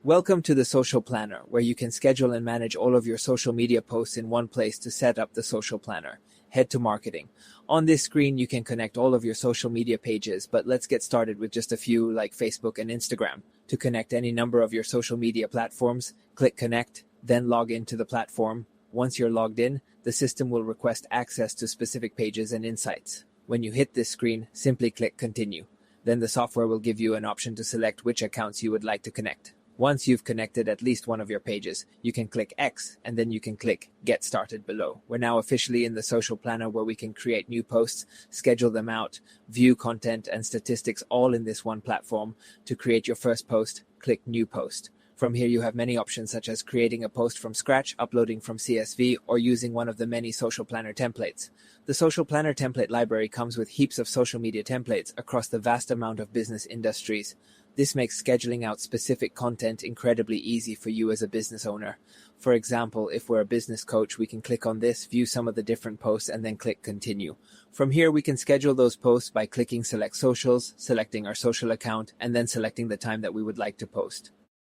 Welcome to the Social Planner, where you can schedule and manage all of your social media posts in one place to set up the Social Planner. Head to Marketing. On this screen, you can connect all of your social media pages, but let's get started with just a few like Facebook and Instagram. To connect any number of your social media platforms, click Connect, then log into the platform. Once you're logged in, the system will request access to specific pages and insights. When you hit this screen, simply click Continue. Then the software will give you an option to select which accounts you would like to connect. Once you've connected at least one of your pages, you can click X and then you can click Get Started below. We're now officially in the Social Planner where we can create new posts, schedule them out, view content and statistics all in this one platform. To create your first post, click New Post. From here you have many options such as creating a post from scratch, uploading from CSV, or using one of the many Social Planner templates. The Social Planner template library comes with heaps of social media templates across the vast amount of business industries. This makes scheduling out specific content incredibly easy for you as a business owner. For example, if we're a business coach, we can click on this, view some of the different posts, and then click Continue. From here, we can schedule those posts by clicking Select Socials, selecting our social account, and then selecting the time that we would like to post.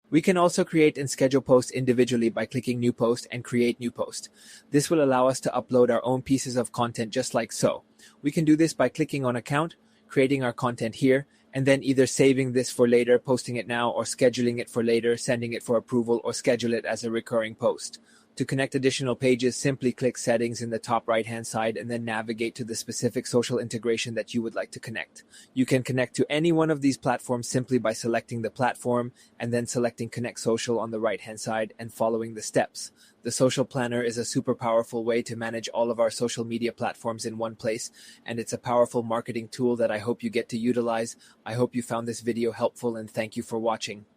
We can also create and schedule posts individually by clicking New Post and Create New Post. This will allow us to upload our own pieces of content just like so. We can do this by clicking on Account, creating our content here, and then either saving this for later, posting it now, or scheduling it for later, sending it for approval, or schedule it as a recurring post. To connect additional pages, simply click Settings in the top right-hand side and then navigate to the specific social integration that you would like to connect. You can connect to any one of these platforms simply by selecting the platform and then selecting Connect Social on the right-hand side and following the steps. The Social Planner is a super powerful way to manage all of our social media platforms in one place, and it's a powerful marketing tool that I hope you get to utilize. I hope you found this video helpful and thank you for watching.